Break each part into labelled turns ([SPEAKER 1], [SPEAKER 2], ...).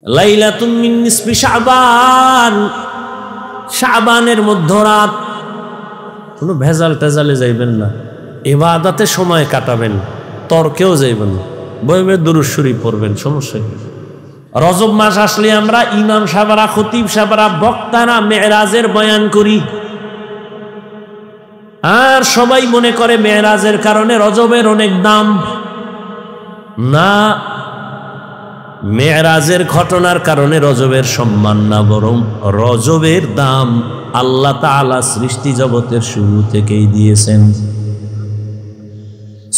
[SPEAKER 1] লাইলাতুন মিন নিসফি শাবান, শাবানের মধ্যরাত। কোনো ভেজাল টেজালে যাইবেন না, ইবাদতে সময় কাটাবেন, তর্কেও যাইবেন না, বইবে দুরূদ শরীফ পড়বেন, সমস্যা নেই। রজব মাস আসলে আমরা ইমাম সাহেবরা, খতিব সাহেবরা, বক্তারা মেরাজের বয়ান করি, আর সবাই মনে করে মেরাজের কারণে রজবের অনেক দাম। না, মেরাজের ঘটনার কারণে রজবের সম্মান না, বরং রজবের দাম আল্লাহ তাআলা সৃষ্টি জগতের শুরু থেকেই দিয়েছেন।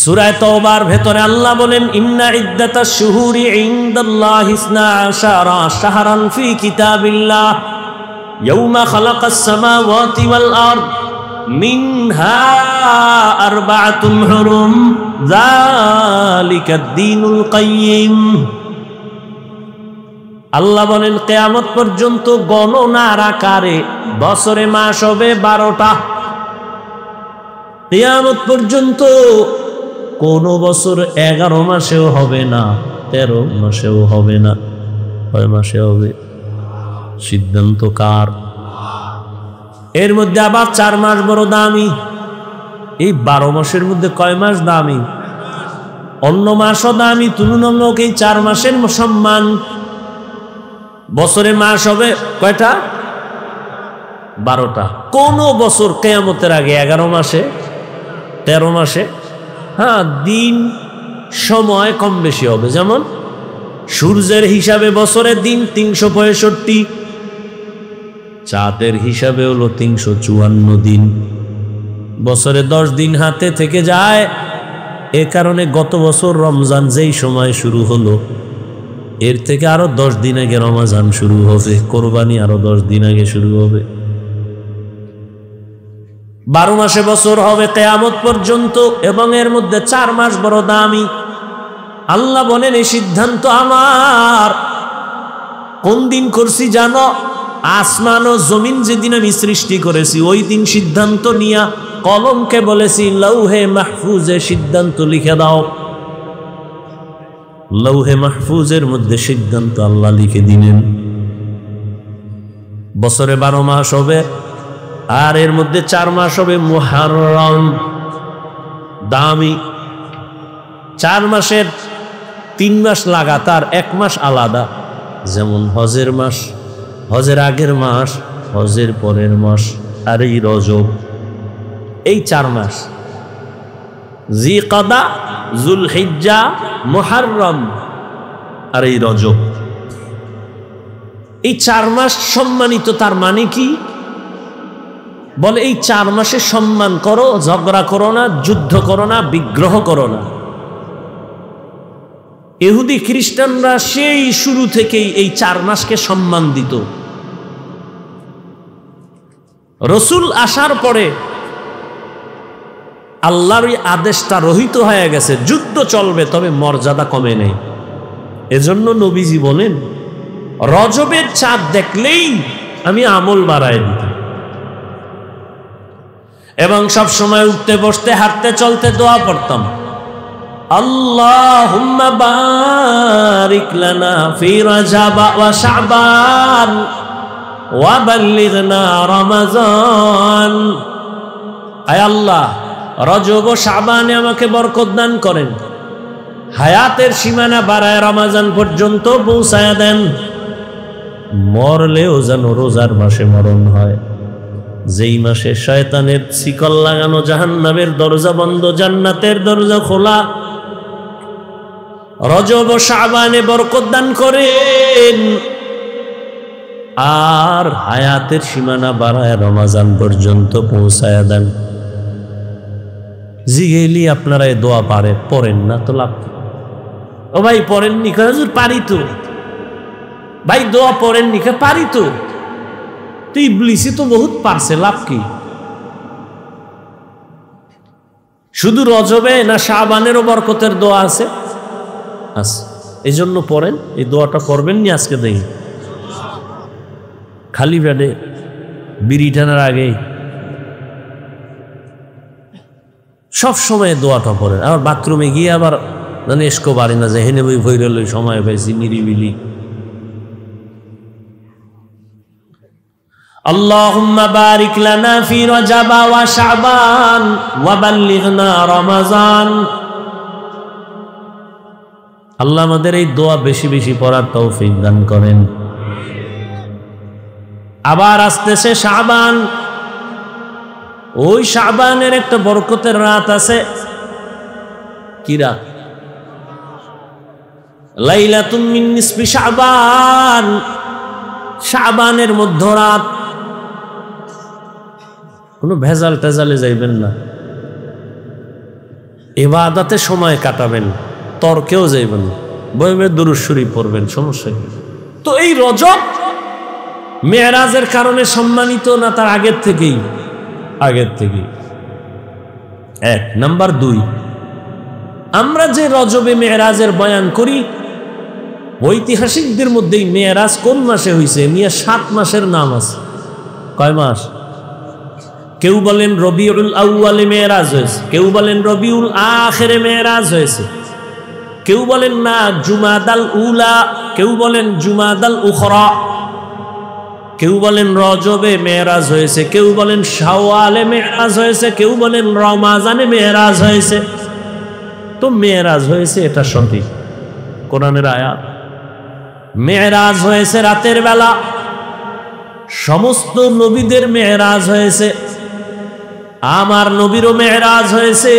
[SPEAKER 1] সূরা তাওবার ভেতরে আল্লাহ বলেন, ইন্না ইদ্দাতাশ শুহুরি ইনদাল্লাহি 12 শাহরান ফি কিতাবিল্লাহ ইয়াওমা খালাকাস সামাওয়াতি ওয়াল আরদ মিনহা আরবাআতুন হুরুম যালিকাদ দীনুল কাইয়্যিম। আল্লাহ বলেন, কিয়ামত পর্যন্ত গণনার আকারে বছরে মাস হবে 12টা। কিয়ামত পর্যন্ত কোন বছর 11 মাসেও হবে না, 13 মাসেও হবে না। কয় মাসে হবে? সিদ্ধান্ত কার? এর মধ্যে আবার 4 মাস বড় দামি। এই 12 মাসের মধ্যে কয় মাস দামি? অন্য মাসও দামি, তুলনামূলক এই 4 মাসের সম্মান। বছরে মাস হবে কয়টা? 12টা। কোন বছর কিয়ামতের আগে 11 মাসে, 13 মাসে? হ্যাঁ, দিন সময় কম বেশি হবে। যেমন সূর্যের হিসাবে বছরের দিন 365, চাঁদের হিসাবে হলো 354 দিন। বছরে 10 দিন হাতে থেকে যায়। এ কারণে গত বছর রমজান যেই সময় শুরু হলো, এর থেকে আরো 10 দিন আগে রমজান শুরু হবে, কোরবানি আরো 10 দিন আগে শুরু হবে। 12 মাসে বছর হবে কিয়ামত পর্যন্ত, এবং এর মধ্যে 4 মাস বড় দামি। আল্লাহ বলেন, এই সিদ্ধান্ত আমার। কোন দিন করছি জানো? আসমান ও জমিন যেদিন আমি সৃষ্টি করেছি, ওই দিন সিদ্ধান্ত নিয়া কলমকে বলেছি, লৌহে মাহফুজে সিদ্ধান্ত লিখে দাও। লৌহে মাহফুজের মধ্যে সিদ্ধান্ত আল্লাহ লিখে দিলেন। বছরে 12 মাস হবে, আর এর মধ্যে 4 মাস হবে মুহররম, দামি। 4 মাসের 3 মাস লাগাতার, 1 মাস আলাদা। যেমন হজের মাস, হজের আগের মাস, হজের পরের মাস, আর এই রজব। এই 4 মাস, জিকাদা, জুলহিজ্জা, মুহররম, আর এই রজব। এই 4 মাস সম্মানিত। তার মানে কি? বলে এই 4 মাসে সম্মান করো, ঝগড়া করো না, যুদ্ধ করো না, বিগ্রহ করো না। ইহুদি খ্রিস্টানরা সেই শুরু থেকেই এই 4 মাসকে সম্মান দিত। রসুল আসার পরে আল্লাহর এই আদেশটা রহিত হয়ে গেছে, যুদ্ধ চলবে তবে মর্যাদা কমে নেই। এজন্য নবীজি বলেন, রজবের চাঁদ দেখলেই আমি আমল বাড়ায় দিতাম, এবং সব সময় উঠতে বসতে হাঁটতে চলতে দোয়া পড়তাম, আল্লাহুম্মা বারিক লানা ফি রাজাব ওয়া শাবান ওয়া বাল্লিগনা রমাজান। আয় আল্লাহ, রজব ও শাবানে আমাকে বরকত দান করেন, হায়াতের সীমানা বাড়ায় রমজান পর্যন্ত পৌঁছায়া দেন। মরলেও যেন রোজার মাসে মরণ হয়, যেই মাসে শয়তানের শিকল লাগানো, জাহান্নামের দরজা বন্ধ, জান্নাতের দরজা খোলা। রজব ও শাবানে বরকত দান করেন, আর হায়াতের সীমানা বাড়ায় রমজান পর্যন্ত পৌঁছায়া দেন। জিগেলি আপনারা এই দোয়া পড়েন না তো লাভ? ও ভাই পড়েননি? হুজুর পারি তো। ভাই দোয়া পড়েননি? পারি তো। তুই ইবলিসই তো বহুত পারছে, লাভ কি? শুধু রজবে না শাবানেরও বরকতের দোয়া আছে? আছে। এই জন্য পড়েন, এই দোয়াটা করবেন নি আজকে দেখি। খালি পেটে বিড়ি টানার আগে সব সময় দোয়াটা পড়েন। আবার বাথরুমে গিয়ে আবার এসকো বাড়ি না যায়, হেনে বই ভৈরল সময় পাইছি নিরিবিলি, আল্লাহুম্মা বারিক লানা ফি রজব ওয়া শাবান ওয়া বাল্লিগনা রমাজান। আল্লাহ আমাদের এই দোয়া বেশি বেশি পড়ার তৌফিক দান করেন। আবার আসতেছে শাবান, ওই শাবানের একটা বরকতের রাত আছে। কি রাত? লাইলাতুম মিন নিসফি শাবান, শাবানের মধ্যরাত। কোনো ভেজাল টেজালে যাইবেন না, ইবাদতে সময় কাটাবেন, তর্কেও যাইবেন না, বইবে দুরূদ শরীফ পড়বেন, সমস্যা কি? তো এই রজব মেরাজের কারণে সম্মানিত না তার আগের থেকেই? আগের থেকেই। এক নাম্বার। দুই, আমরা যে রজবে মেরাজের বয়ান করি, ঐতিহাসিকদের মধ্যেই মেরাজ কোন মাসে হয়েছে? মিয়া 7 মাসের নাম আছে। কয় মাস? কেউ বলেন রবিউল আউয়ালে মেরাজ হয়েছে, কেউ বলেন রবিউল আখিরে মেরাজ হয়েছে, কেউ বলেন না জুমাদাল উলা, কেউ বলেন জুমাদাল উখরা, কেউ বলেন রজবে মেরাজ হয়েছে, কেউ বলেন শাওয়ালে মেরাজ হয়েছে, কেউ বলেন রমাজানে মেরাজ হয়েছে। তো মেরাজ হয়েছে এটা সঠিক, কোরআনের আয়াত। মেরাজ হয়েছে রাতের বেলা, সমস্ত নবীদের মেরাজ হয়েছে, আমার নবীরও মেরাজ হয়েছে।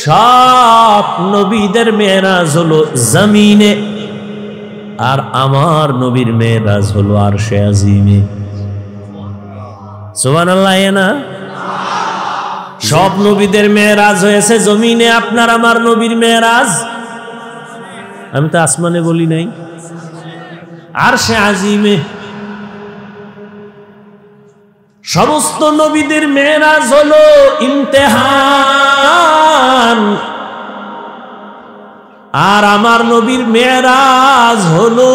[SPEAKER 1] সব নবীদের মেরাজ হলো জমিনে, আর আমার নবীর মেরাজ হলো আরশে আজিমে। সুবহানাল্লাহ। না, সব নবীদের মেরাজ হয়েছে জমিনে, আপনার আমার নবীর মেরাজ, আমি তো আসমানে বলি নাই, আরশে আজিমে। সমস্ত নবীদের মেরাজ হলো ইমতিহান, আর আমার নবীর মেরাজ হলো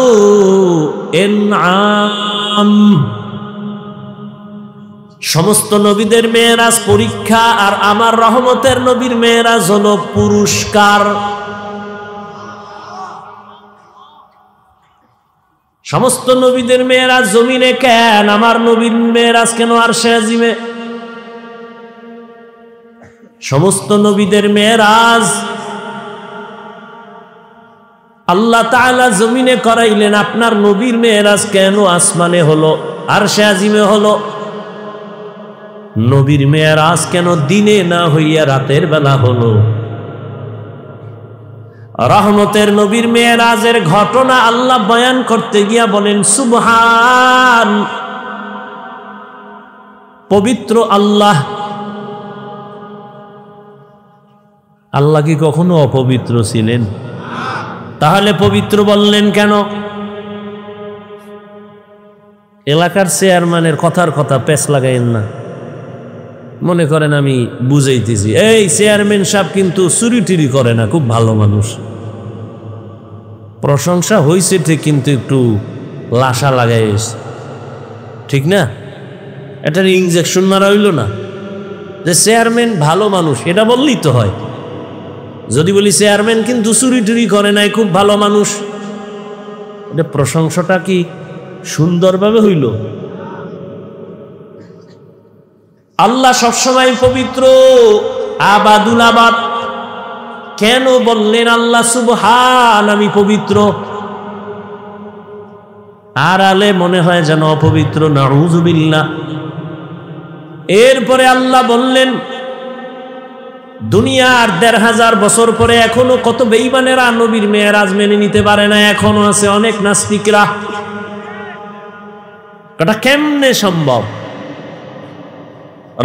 [SPEAKER 1] ইনআম। সমস্ত নবীদের মেরাজ পরীক্ষা, আর আমার রহমতের নবীর মেরাজ হলো পুরস্কার। সমস্ত নবীদের মেরাজ জমিনে কেন, আমার নবীর মেরাজ কেন আরশে আজিমে? সমস্ত নবীদের মেরাজ আল্লাহ তাআলা জমিনে করাইলেন, আপনার নবীর মেরাজ কেন আসমানে হলো, আরশে আজিমে হলো? নবীর মেরাজ কেন দিনে না হইয়া রাতের বেলা হলো? রহমতের নবীর মেরাজের ঘটনা আল্লাহ বয়ান করতে গিয়া বলেন সুবহান, পবিত্র আল্লাহ। আল্লাহ কি কখনো অপবিত্র ছিলেন? তাহলে পবিত্র বললেন কেন? এলাকার চেয়ারম্যানের কথার কথা পেছ লাগাইন না, মনে করেন আমি বুঝাইতেছি। এই চেয়ারম্যান সাহেব কিন্তু চুরি টুরি করে না, খুব ভালো মানুষ। প্রশংসা হয়েছে ঠিক, কিন্তু একটু লাশা লাগাইছে, ঠিক না? এটার ইনজেকশন মারা হইল না যে চেয়ারম্যান ভালো মানুষ, এটা বললেই তো হয়। যদি বলি চেয়ারম্যান কিন্তু চুরি টুরি করে নাই, খুব ভালো মানুষ, এটা প্রশংসাটা কি সুন্দরভাবে হইল? আল্লাহ সবসময় পবিত্র, আবাদুল আবাদ। কেন বললেন আল্লাহ সুবহান, আমি পবিত্র? আড়ালে মনে হয় যেন অপবিত্র, নাউযুবিল্লাহ। এরপরে আল্লাহ বললেন, দুনিয়ার ১৫০০ বছর পরে এখনো কত বেঈমানেরা নবীর মেরাজ মেনে নিতে পারে না, এখনো আছে অনেক নাস্তিকরা। এটা কেমনে সম্ভব?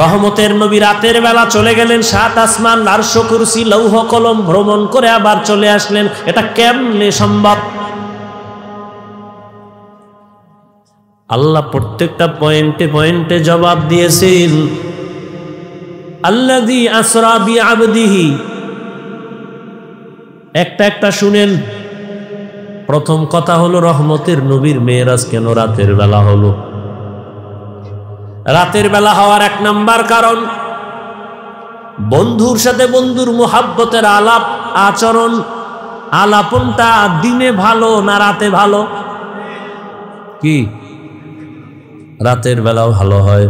[SPEAKER 1] রহমতের নবী রাতের বেলা চলে গেলেন ৭ আসমান, আরশ, কুরসি, লৌহ কলম ভ্রমণ করে আবার চলে আসলেন, এটা কেমনে সম্ভব? আল্লাহ প্রত্যেকটা পয়েন্টে পয়েন্টে জবাব দিয়েছেন। আল্লাযী আসরা বিআবদিহি, একটা একটা শুনেন। প্রথম কথা হলো রহমতের নবীর মেরাজ কেন রাতের বেলা হলো? রাতের বেলা হওয়ার ১ নাম্বার কারণ, বন্ধুর সাথে বন্ধুর মুহাব্বতের আলাপ আচরণ। আলাপনটা দিনে ভালো না রাতে ভালো? কি রাতের বেলাও ভালো হয়।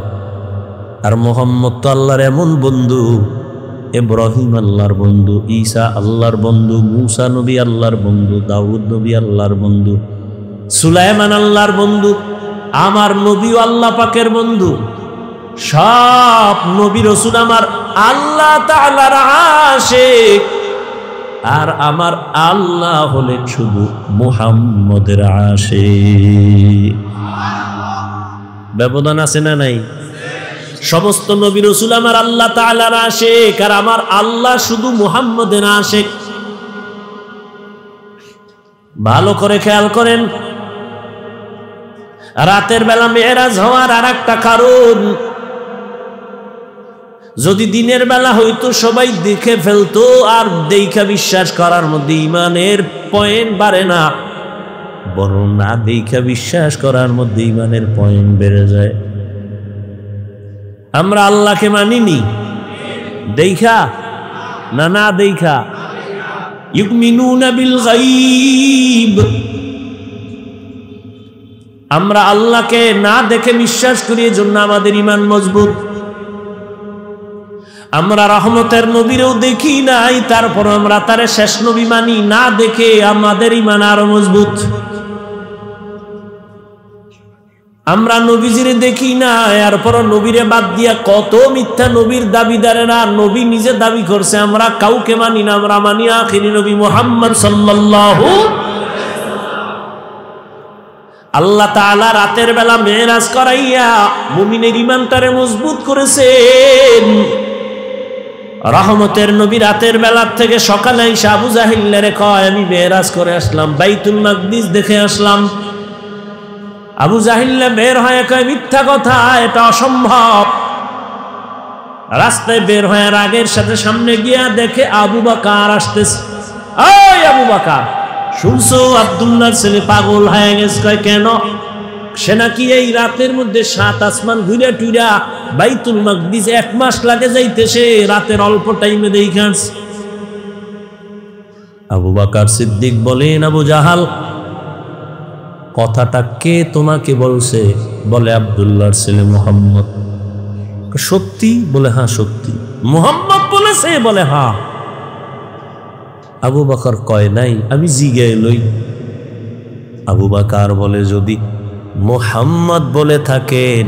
[SPEAKER 1] আর মোহাম্মদ তো আল্লাহর এমন বন্ধু, ইব্রাহিম আল্লাহর বন্ধু, ঈসা আল্লাহর বন্ধু, মূসা নবী আল্লাহর বন্ধু, দাউদ নবী আল্লাহর বন্ধু, সুলাইমান আল্লাহর বন্ধু, আমার নবীও আল্লাহ পাকের বন্ধু। সব নবী রাসূল আমার আল্লাহ তাআলার আশিক, আর আমার আল্লাহ হলেন শুধু মুহাম্মদের আশিক। ব্যবধান আছে না নাই? সমস্ত নবী রাসূল আমার আল্লাহ তাআলার আশিক, আর আমার আল্লাহ শুধু মুহাম্মদের আশিক। ভালো করে খেয়াল করেন, রাতের বেলা মেরাজ হওয়ার আর একটা কারণ, যদি দিনের বেলা হইতো সবাই দেখে ফেলতো, আর দেখা বিশ্বাস করার মধ্যে ইমানের পয়েন্ট বাড়ে না, বরং না দেখা বিশ্বাস করার মধ্যে ইমানের পয়েন্ট বেড়ে যায়। আমরা আল্লাহকে মানিনি দেখা না, না দেখা। ইউমিনুনা বিল গায়ব, আমরা আল্লাহকে না দেখে বিশ্বাস করি, এজন্য আমাদের ইমান মজবুত। আমরা রহমতের নবীরও দেখি নাই, তারপর আমরা তার শেষ নবী মানি না দেখে, আমাদের ইমান আরো মজবুত। আমরা নবীজিরে দেখি না, এরপর নবীরে বাদ দিয়া কত মিথ্যা নবীর দাবিদারেরা নবী নিজে দাবি করছে, আমরা কাউকে মানি না, আমরা মানি আখিরি নবী মুহাম্মদ সাল্লাল্লাহু। আল্লাহ তাআলা রাতের বেলা মেরাজ করাইয়া মুমিনের ইমানটারে মজবুত করেছেন। রহমতের নবী রাতের বেলা থেকে সকালে এসে আবু জাহিলেরে কয়, আমি মেরাজ করে আসলাম, বাইতুল মাকদিস দেখে আসলাম। আবু জাহিল বের হয়ে কয়, মিথ্যা কথা, এটা অসম্ভব। রাস্তায় বের হয়ে রাগের সাথে সামনে গিয়া দেখে আবু বকর আসতেছে। ওই আবু বকর, শুনছো আব্দুল্লাহর ছেলে পাগল হয়ে গেছে? কয় কেন? সে নাকি এই রাতের মধ্যে 7 আসমান ঘুরে টুইরা বাইতুল মাকদিস 1 মাস লাগে যাইতেছে, রাতের অল্প টাইমে দেখাস। আবু বকর সিদ্দিক বলেন, আবু জাহাল, কথাটা কে তোমাকে বলছে? বলে আব্দুল্লাহর ছেলে মুহাম্মদ। সত্যি? বলে হ্যাঁ সত্যি। মুহাম্মদ বলেছে? বলে হ্যাঁ। আবু বকর কয় নাই, আমি জিগে লই। আবু বকর বলে, যদি মুহাম্মদ বলে থাকেন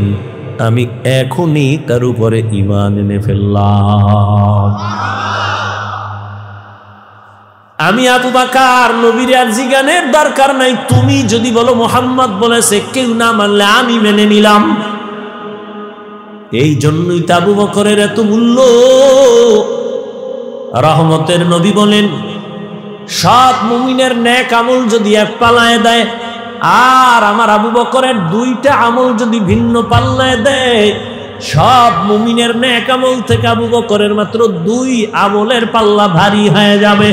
[SPEAKER 1] আমি এখনই তার উপরে ঈমান এনে ফেললাম। আমি আবু বকর নবীর আর জিজ্ঞানের দরকার নাই, তুমি যদি বলো মুহাম্মদ বলেছে, কেউ না মানলে আমি মেনে নিলাম। এই জন্যই তো আবু বকরের এত মূল্য। রহমতের নবী বলেন, সব মুমিনের নেক আমল যদি এক পাল্লায় দেয়, আর আমার আবু বকরের 2টা আমল যদি ভিন্ন পাল্লায় দেয়, সব মুমিনের নেক আমল থেকে আবু বকরের মাত্র 2 আমলের পাল্লা ভারী হয়ে যাবে।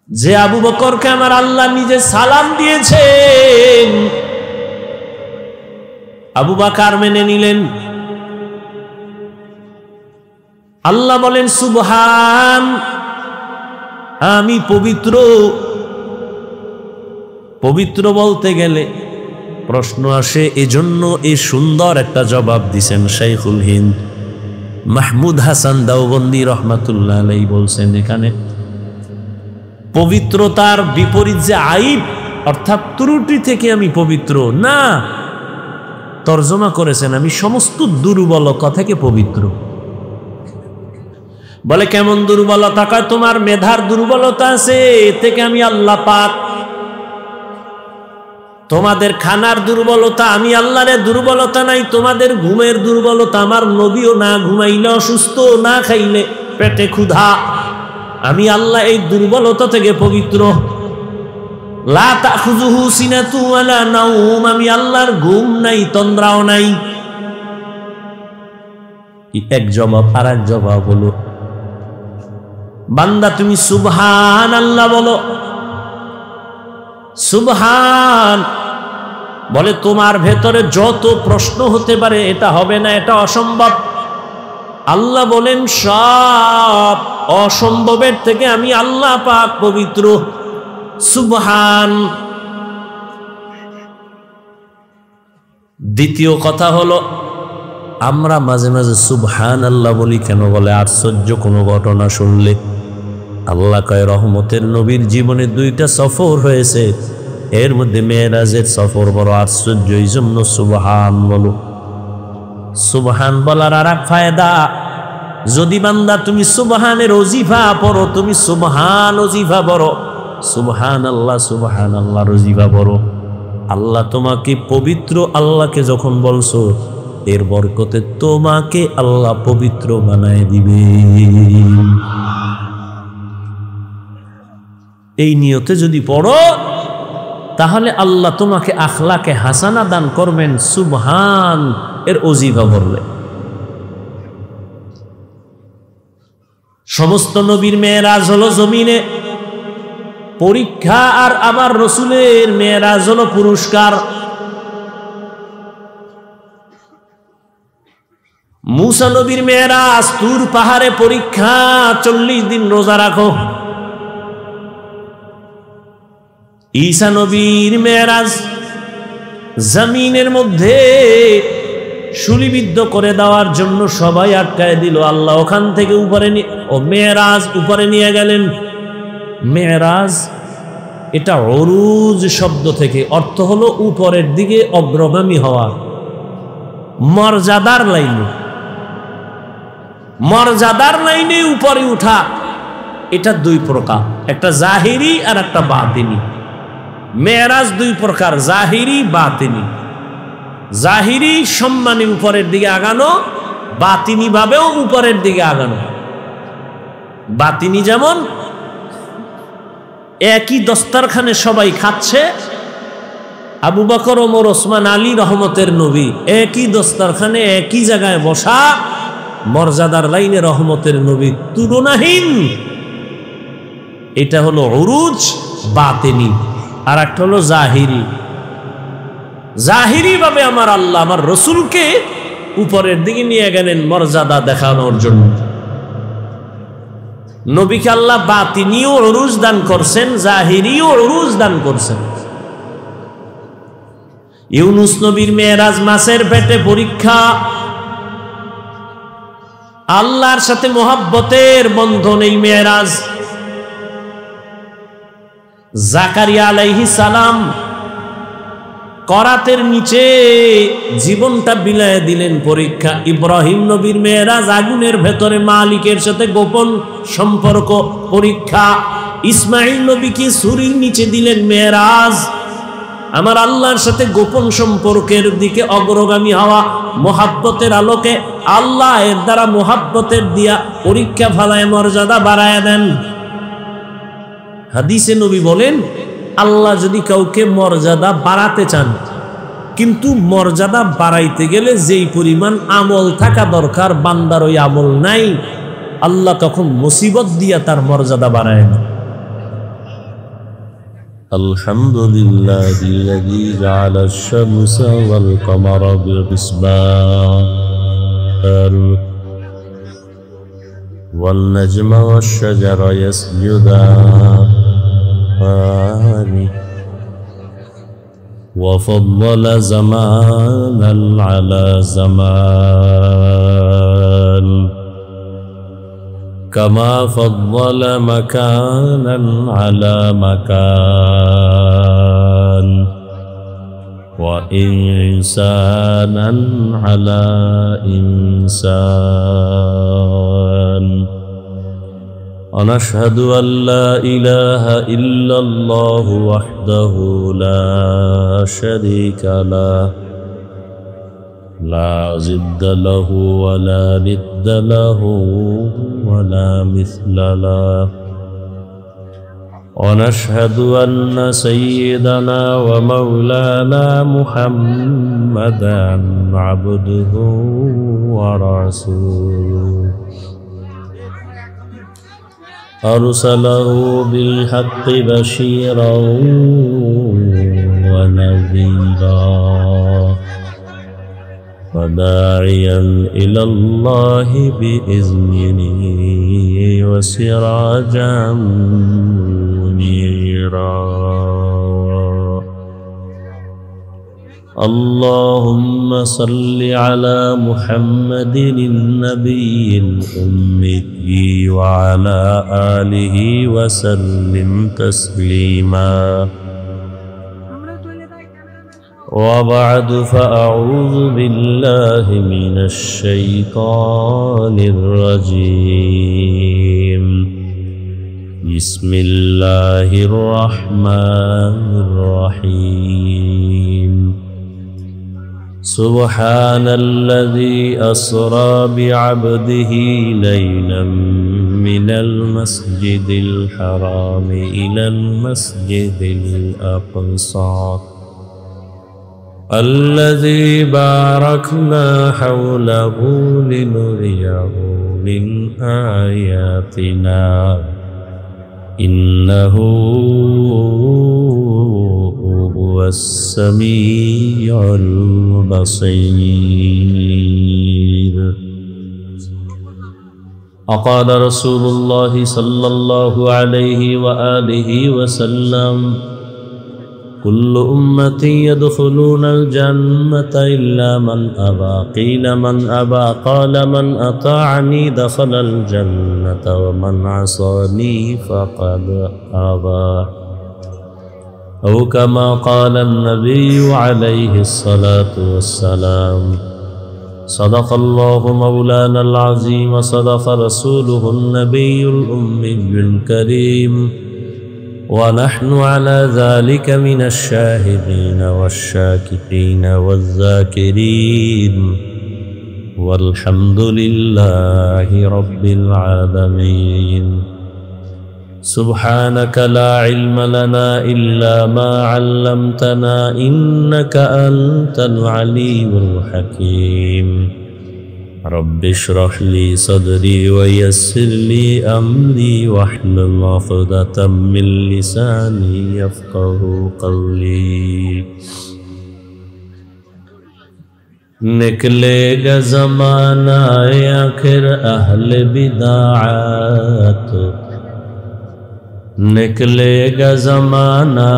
[SPEAKER 1] যে আবু বকরকে আমার আল্লাহ নিজে সালাম দিয়েছেন, আবু বকর মেনে নিলেন। আল্লাহ বলেন, সুবহান, আমি পবিত্র। পবিত্র বলতে গেলে প্রশ্ন আসে, এজন্য এই সুন্দর একটা জবাব দিছেন শাইখুল হিন্দ মাহমুদ হাসান দাওবন্দি রহমাতুল্লাহ আলাইহি। বলছেন এখানে পবিত্রতার বিপরীত যে আইব, অর্থাৎ ত্রুটি থেকে আমি পবিত্র না, তর্জমা করেছেন আমি সমস্ত দুর্বলতা থেকে পবিত্র। বলে কেমন দুর্বলতা? কয় তোমার মেধার দুর্বলতা আছে, এ থেকে আমি আল্লাহ পাক। তোমাদের খানার দুর্বলতা, আমি আল্লাহরে দুর্বলতা নাই। তোমাদের ঘুমের দুর্বলতা, আমার নবীও না ঘুমাইলে অসুস্থ, না খাইলে পেটে ক্ষুধা। আমি আল্লাহ এই দুর্বলতা থেকে পবিত্র। লা তাখুযুহু সিনাতু ওয়ালা নাওম, আমি আল্লাহর ঘুম নাই, তন্দ্রাও নাই। এক জবাব। আর এক জবাব হলো, বান্দা তুমি সুবহান আল্লাহ বলো। সুবহান বলে তোমার ভেতরে যত প্রশ্ন হতে পারে, এটা হবে না, এটা অসম্ভব। আল্লাহ বলেন সব অসম্ভবের থেকে আমি আল্লাহ পাক পবিত্র। সুবহান। দ্বিতীয় কথা হলো, আমরা মাঝে মাঝে সুবহানাল্লাহ বলি কেন? বলে আশ্চর্য কোনো ঘটনা শুনলে। আল্লাহ কয় রহমতের নবীর জীবনে 2টা সফর হয়েছে, এর মধ্যে মেরাজের সফর বড় আশ্চর্য, এই জন্য সুবহান বলো। সুবহান বলার আর এক ফায়দা, যদি বান্দা তুমি সুবহানের ওজিফা পড়ো, তুমি সুবহান ওজিফা পড়ো, সুবহান আল্লাহ ওজিফা পড়ো, আল্লাহ তোমাকে পবিত্র, আল্লাহকে যখন বলছো এর বরকতে তোমাকে আল্লাহ পবিত্র বানায় দিবে। এই নিয়তে যদি পড়ো তাহলে আল্লাহ তোমাকে আখলাকে হাসানা দান করবেন সুবহান এর ওজিফা পড়লে। সমস্ত নবীর মেরাজ হলো জমিনে পরীক্ষা, আর আমার রসুলের মেরাজ হলো পুরস্কার। মুসা নবীর মেরাজ তুর পাহাড়ে পরীক্ষা, 40 দিন রোজা রাখো। ঈসা নবীর মেরাজ জমিনের মধ্যে শুলিবিদ্ধ করে দেওয়ার জন্য সবাই আটকায় দিল, আল্লাহ ওখান থেকে উপরে মেরাজ উপরে নিয়ে গেলেন। মেরাজ এটা উরুজ শব্দ থেকে, অর্থ হলো উপরের দিকে অগ্রগামী হওয়া, মর্যাদার লাইনে, মর্যাদার লাইনে উপরে উঠা। এটা 2 প্রকার, একটা জাহিরি আর একটা বাতিনি। মেরাজ 2 প্রকার, জাহিরি বাতিনি। জাহিরি সম্মানে উপরের দিকে আগানো, বাতিনি ভাবেও উপরের দিকে আগানো। বাতিনি যেমন একই দস্তরখানে সবাই খাচ্ছে, আবু বকর, ওমর, ওসমান, আলী রহমতের নবী একই দস্তরখানে একই জায়গায় বসা, মর্যাদার লাইনে রহমতের নবী তুলনাহীন। এটা হলো উরুজ বাতিনি। আর একটা হলো জাহিরি। জাহিরি ভাবে আমার আল্লাহ আমার রসুলকে উপরের দিকে নিয়ে গেলেন মর্যাদা দেখানোর জন্য। নবীকে আল্লাহ বাতিনিও উরুজ দান করছেন, জাহিরিও উরুজ দান করছেন। ইউনুস নবীর মেরাজ মাছের পেটে পরীক্ষা, আল্লাহর সাথে মোহাব্বতের বন্ধন এই মেরাজ। জাকারিয়া আলাইহিস সালাম করাতের নিচে জীবনটা বিলায় দিলেন, পরীক্ষা। ইব্রাহিম নবীর মেরাজ আগুনের ভেতরে মালিকের সাথে গোপন সম্পর্ক, পরীক্ষা। ইসমাইল নবীকে ছুরির নিচে দিলেন, মেরাজ আমার আল্লাহর সাথে গোপন সম্পর্কের দিকে অগ্রগামী হওয়া, মোহাব্বতের আলোকে আল্লাহ এর দ্বারা মোহাব্বতের দিয়া পরীক্ষা ফালায় মর্যাদা বাড়ায় দেন। হাদিসে নবী বলেন, আল্লাহ যদি কাউকে মর্যাদা বাড়াতে চান, কিন্তু মর্যাদা বাড়াইতে গেলে যেই পরিমাণ আমল থাকা দরকার বান্দার ওই আমল নাই, আল্লাহ তখন মুসিবত দিয়া তার মর্যাদা বাড়ায় না। আলহামদুলিল্লাহিল্লাযী জাআলাশ শামসা ওয়াল কমারা বিহিসবান ওয়াল নাজমা ওয়াশ শাজারা ইয়াসজুদান وفضل زمانا على زمان كما فضل مكانا على مكان وإنسانا على إنسان ونشهد أن لا إله إلا الله وحده لا شريك له لا ضد له ولا ند له ولا مثل له ونشهد أن سيدنا ومولانا محمدا عبده ورسوله أرسله بالحق بشيرا ونذيرا وداعيا إلى الله بإذنه وسراجا منيرا اللهم صل على محمد النبي الأمي وعلى آله وسلم تسليما وبعد فأعوذ بالله من الشيطان الرجيم بسم الله الرحمن الرحيم سبحان الذي أسرى بعبده ليلا من المسجد الحرام إلى المسجد الأقصى الذي باركنا حوله لنريه من آياتنا إنه هو السميع البصير وقال رسول الله صلى الله عليه وآله وسلم كل أمتي يدخلون الجنة إلا من أبى قيل من أبى قال من أطاعني دخل الجنة ومن عصاني فقد أبى أو كما قال النبي عليه الصلاة والسلام صدق الله مولانا العظيم وصدق رسوله النبي الأمي الكريم ونحن على ذلك من الشاهدين والشاكرين والذاكرين والحمد لله رب العالمين سبحانك لا علم لنا إلا ما علمتنا إنك أنت العليم الحكيم رب اشرح لي صدري ويسر لي أمري واحلل عقدة من لساني يفقه قولي निकलेगा ज़माना आखिर अहल बिदाअत निकलेगा ज़माना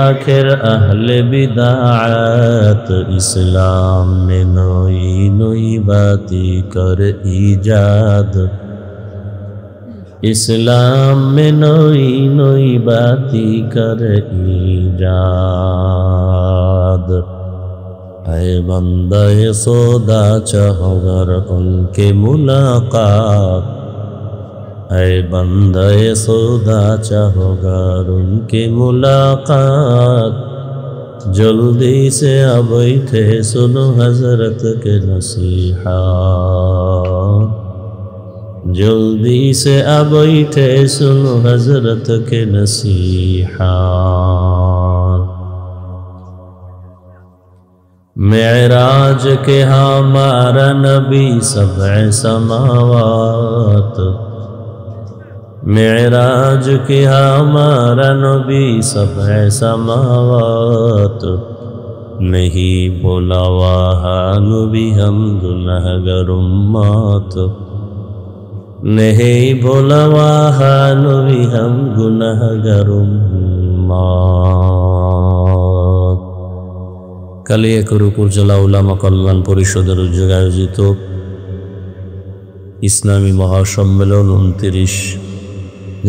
[SPEAKER 1] आखिर अहल बिदाअत इस्लाम में नई नई बातें कर ईजाद इस्लाम में नई नई बातें कर ईजाद ऐ बंदा सौदा चाहवर उनके मुलाकात ऐ बंदा सौदा चाहगर उनके मुलाकात जल्दी से अब थे सुनो हजरत के नसीहत जल्दी से अब थे सुनो हजरत के नसीहत मेराज के हमारा नबी सबअ समावात मेराज के हमारा नबी सबअ समावात नहीं बोला वहाँ नबी हम गुनहगार उम्मत नहीं बोला वहाँ नबी हम गुनहगार उम्मत কালিয়াকুর জেলা উলামা কল্যাণ পরিষদের উদ্যোগে আয়োজিত ইসলামী মহাসম্মেলন 29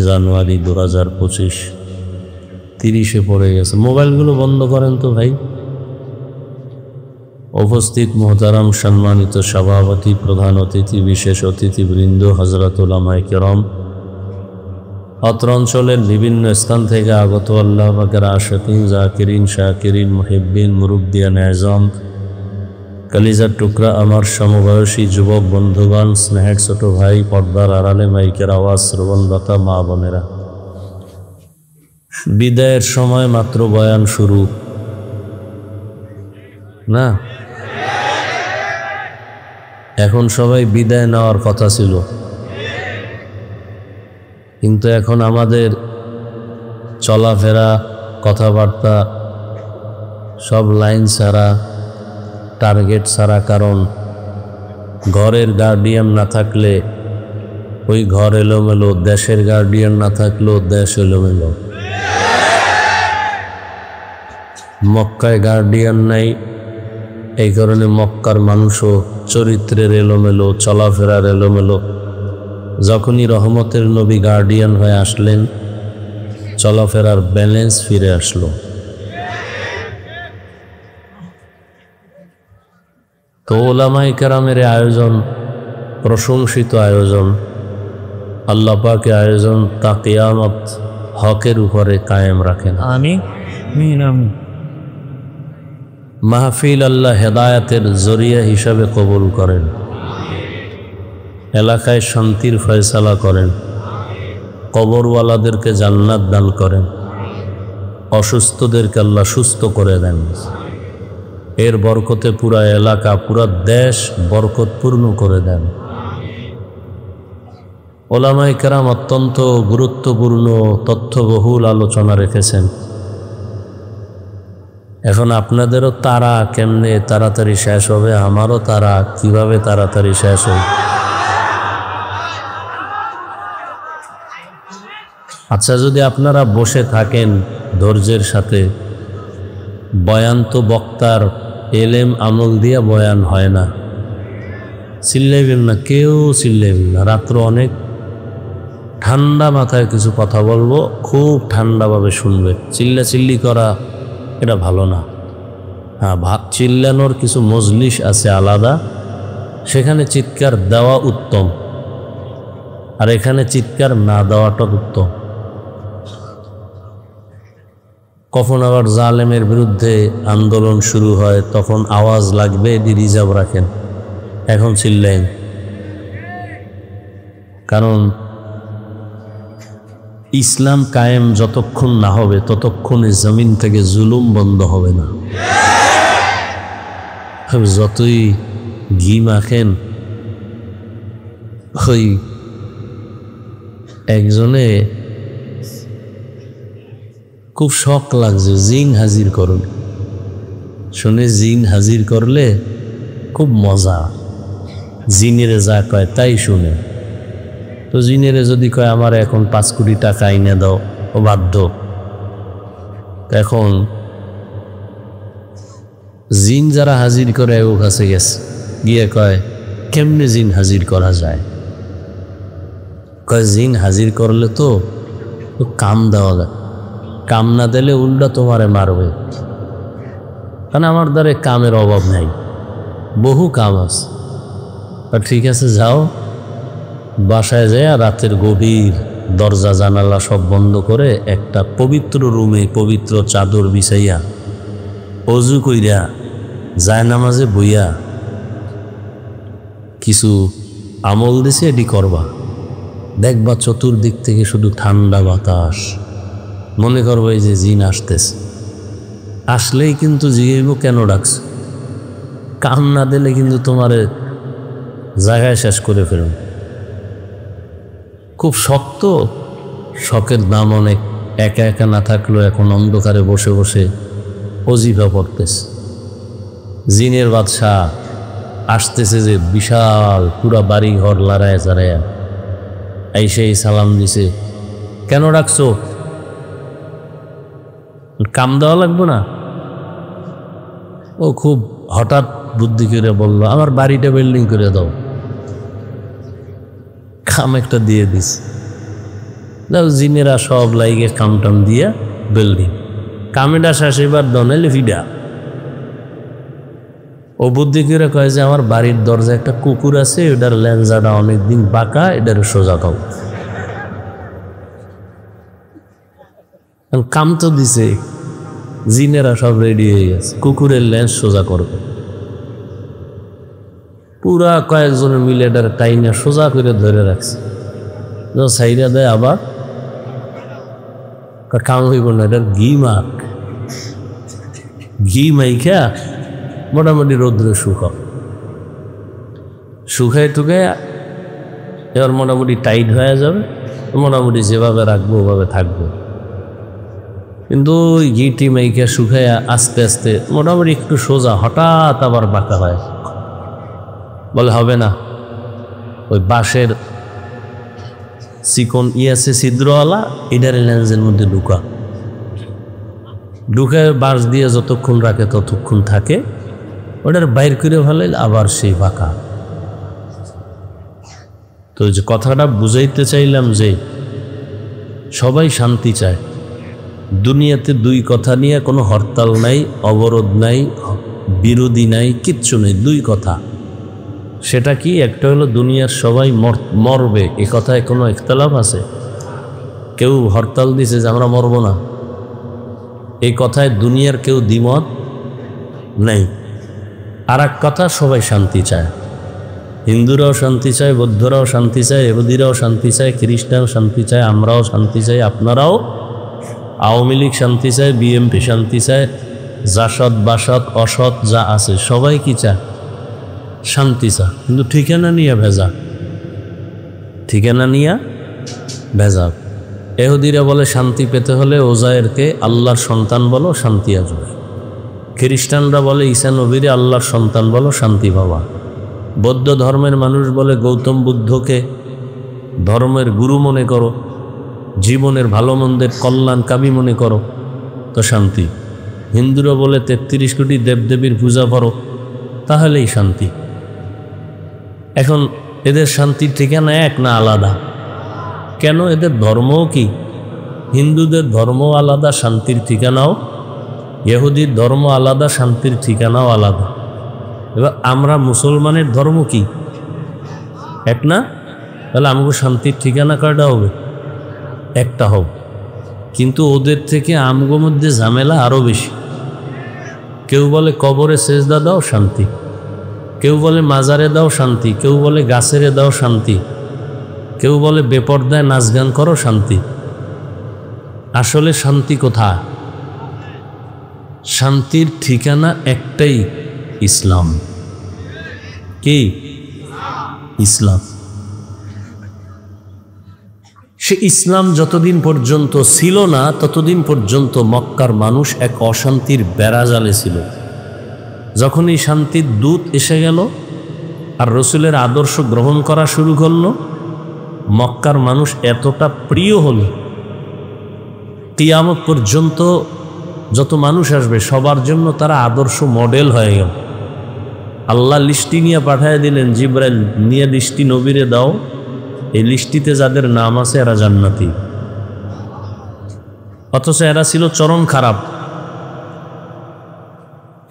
[SPEAKER 1] জানুয়ারি 2025 30-এ পড়ে গেছে। মোবাইলগুলো বন্ধ করেন তো ভাই। উপস্থিত মোহতারাম সম্মানিত সভাপতি, প্রধান অতিথি, বিশেষ অতিথিবৃন্দ, হযরত উলামায়ে কেরাম, অত্র অঞ্চলের বিভিন্ন স্থান থেকে আগত আল্লাহ পাকের আশিকিন, জাকিরিন, শাকিরিন, মুহিব্বিন, মুরুব্বিয়ান আযম, কলিজার টুকরা আমার সমবয়সী যুবক বন্ধুগণ, স্নেহের ছোট ভাই, পর্দার আড়ালে মাইকের আওয়াজ শ্রবণরতা মা বোনেরা, বিদায়ের সময় মাত্র বয়ান শুরু না, এখন সবাই বিদায় নেওয়ার কথা ছিল, কিন্তু এখন আমাদের চলাফেরা, কথাবার্তা সব লাইন ছাড়া, টার্গেট ছাড়া। কারণ ঘরের গার্ডিয়ান না থাকলে ওই ঘর এলোমেলো, দেশের গার্ডিয়ান না থাকলেও দেশ এলোমেলো। মক্কায় গার্ডিয়ান নাই, এই কারণে মক্কার মানুষও চরিত্রের এলোমেলো, চলাফেরার এলোমেলো। যখনই রহমতের নবী গার্ডিয়ান হয়ে আসলেন, চলাফেরার ব্যালেন্স ফিরে আসলো। তো ওলামায়ে কেরামের আয়োজন প্রশংসিত আয়োজন, আল্লাহ পাকের আয়োজন, তা কিয়ামত হকের উপরে কায়েম রাখেন।
[SPEAKER 2] আমিন আমিন।
[SPEAKER 1] মাহফিল আল্লাহ হেদায়াতের জরিয়া হিসাবে কবুল করেন, এলাকায় শান্তির ফয়সালা করেন, কবরওয়ালাদেরকে জান্নাত দান করেন, অসুস্থদেরকে আল্লাহ সুস্থ করে দেন। এর বরকতে পুরা এলাকা, পুরা দেশ বরকতপূর্ণ করে দেন। ওলামায়ে কেরাম অত্যন্ত গুরুত্বপূর্ণ তথ্যবহুল আলোচনা রেখেছেন। এখন আপনাদেরও তারা কেমনে তাড়াতাড়ি শেষ হবে, আমারও তারা কিভাবে তাড়াতাড়ি শেষ হবে। আচ্ছা, যদি আপনারা বসে থাকেন ধৈর্যের সাথে, বয়ান তো বক্তার এলেম আমল দিয়ে বয়ান হয় না। চিল্লাইবেন না, কেউ চিল্লাইবেন না। রাত্র অনেক ঠান্ডা মাথায় কিছু কথা বলবো, খুব ঠান্ডাভাবে শুনবে। চিল্লাচিল্লি করা এটা ভালো না। হ্যাঁ, চিল্লানোর কিছু মজলিস আছে আলাদা, সেখানে চিৎকার দেওয়া উত্তম, আর এখানে চিৎকার না দেওয়াটা উত্তম। কখন আবার জালেমের বিরুদ্ধে আন্দোলন শুরু হয়, তখন আওয়াজ লাগবে, এটি রিজার্ভ রাখেন। এখন চিল্লেন, কারণ ইসলাম কায়েম যতক্ষণ না হবে ততক্ষণে জমিন থেকে জুলুম বন্ধ হবে না। যতই ঘি মাখেন, ওই একজনে খুব শখ লাগছে, জিন হাজির করুন। শুনে জিন হাজির করলে খুব মজা, জিনেরে যা কয় তাই শুনে। তো জিনেরে যদি কয় আমার এখন 5 কোটি টাকা এনে দাও, ও বাধ্য। এখন জিন যারা হাজির করে ও কাছে গেছে, গিয়ে কয় কেমনে জিন হাজির করা যায়। কয় জিন হাজির করলে তো কাম দেওয়া যায়, কাম না দিলে উল্টা তোমারে মারবে। কারণ আমার দ্বারে কামের অভাব নাই, বহু কাম আছে। ঠিক আছে, যাও, বাসায় যায় রাতের গভীর দরজা জানালা সব বন্ধ করে একটা পবিত্র রুমে পবিত্র চাদর বিছাইয়া অজু কইরা জায়নামাজে বইয়া কিছু আমল দিছে, এটি করবা। দেখবা চতুর্দিক থেকে শুধু ঠান্ডা বাতাস। মনে করবো এই যে জিন আসতেছে, আসলেই কিন্তু জিগাইব কেন ডাকছ। কাম না দিলে কিন্তু তোমারে জায়গায় শেষ করে ফেলুন। খুব শক্ত, শখের দাম অনেক। একা একা না থাকলেও এখন অন্ধকারে বসে বসে অজিফা পড়তেছে। জিনের বাদশাহ আসতেছে, যে বিশাল পুরা বাড়ি ঘর লড়ায় চাড়ায়া এই সালাম দিছে, কেন ডাকছো? কাম দেওয়া লাগবো না? ও খুব হঠাৎ বুদ্ধি করে বলল, আমার বাড়িটা বিল্ডিং করে দাও। কাম একটা দিয়ে দিস। জিনেরা সব লাইগে কাম টাম দিয়া বিল্ডিং, কামেটা শেষ, এবার দনাইলে ফিডা। ও বুদ্ধি করে কয় যে আমার বাড়ির দরজা একটা কুকুর আছে, এটার লেঞ্জাটা অনেকদিন বাঁকা, এটার সোজা খাও। কাম তো দিছে, জিনেরা সব রেডি হয়ে গেছে, কুকুরের লেন্স সোজা করবে। পুরা কয়েকজনে মিলে এটার টাইনা সোজা করে ধরে রাখছে। সাইডা দেয় আবার, কাম হইব না, এটার ঘি মাখ, ঘি মাইখা মোটামুটি রৌদ্রে শুকায় টুকায় এবার মোটামুটি টাইট হয়ে যাবে। মোটামুটি যেভাবে রাখবো ওভাবে থাকবো। কিন্তু ওই ঘিটি মাইখা শুকায় আস্তে আস্তে মোটামুটি একটু সোজা, হঠাৎ আবার বাঁকা হয়। বলে হবে না, ওই বাঁশের চিকন আছে ছিদ্রওয়ালা, এটার লেন্সের মধ্যে ঢুকায় বাঁশ দিয়ে যতক্ষণ রাখে ততক্ষণ থাকে। ওটার বাইর করে ফেলাইলে আবার সেই ফাঁকা। তো যে কথাটা বুঝাইতে চাইলাম যে সবাই শান্তি চায়। দুনিয়াতে দুই কথা নিয়ে কোনো হরতাল নাই, অবরোধ নাই, বিরোধী নাই, কিচ্ছু নেই, দুই কথা। সেটা কি? একটা হলো দুনিয়ার সবাই মরবে, এ কথায় কোনো ইখতিলাফ আছে? কেউ হরতাল দিছে যে আমরা মরব না, এই কথায় দুনিয়ার কেউ দ্বিমত নেই। আর এক কথা, সবাই শান্তি চায়। হিন্দুরাও শান্তি চায়, বৌদ্ধরাও শান্তি চায়, ইহুদিরাও শান্তি চায়, খ্রিস্টান শান্তি চায়, আমরাও শান্তি চাই, আপনারাও। আওয়ামী লীগ শান্তি চায়, বিএনপি শান্তি চায়, জাসদ বাসদ অসৎ যা আছে সবাই কি চায়? শান্তি চায়। কিন্তু ঠিকানা নিয়ে ভেজা, ঠিকানা নিয়ে ভেজা। ইহুদিরা বলে শান্তি পেতে হলে ওজায়েরকে আল্লাহর সন্তান বলো, শান্তি আসবে। খ্রিস্টানরা বলে ঈসা নবীরে আল্লাহর সন্তান বলো, শান্তি পাবা। বৌদ্ধ ধর্মের মানুষ বলে গৌতম বুদ্ধকে ধর্মের গুরু মনে করো, জীবনের ভালো মন্দের কল্যাণকামী মনে করো, তো শান্তি। হিন্দুরা বলে ৩৩ কোটি দেবদেবীর পূজা করো, তাহলেই শান্তি। এখন এদের শান্তির ঠিকানা এক না আলাদা? কেন? এদের ধর্মও কি? হিন্দুদের ধর্ম আলাদা, শান্তির ঠিকানাও। ইহুদির ধর্ম আলাদা, শান্তির ঠিকানাও আলাদা। এবার আমরা মুসলমানের ধর্ম কি? এক না? তাহলে আমাকে শান্তির ঠিকানা কয়টা হবে? একটা হবে। কিন্তু ওদের থেকে আমগো মধ্যে ঝামেলা আরও বেশি। কেউ বলে কবরে সেজদা দাও, শান্তি। কেউ বলে মাজারে দাও, শান্তি। কেউ বলে গাছেরে দাও, শান্তি। কেউ বলে বেপর্দায় নাচ গান করো, শান্তি। আসলে শান্তি কোথায়? শান্তির ঠিকানা একটাই, ইসলাম। কি? ইসলাম। সে ইসলাম যতদিন পর্যন্ত ছিল না ততদিন পর্যন্ত মক্কার মানুষ এক অশান্তির বেড়াজালে ছিল। যখন এই শান্তির দূত এসে গেল আর রসুলের আদর্শ গ্রহণ করা শুরু করল, মক্কার মানুষ এতটা প্রিয় হল, কিয়ামত পর্যন্ত যত মানুষ আসবে সবার জন্য তারা আদর্শ মডেল হয়ে গেল। আল্লাহ লিস্টি নিয়ে পাঠিয়ে দিলেন, জিব্রাইল নিয়ে লিস্টি নবীরে দাও, এই লিস্টিতে যাদের নাম আছে এরা জান্নাতি। অথচ এরা ছিল চরম খারাপ।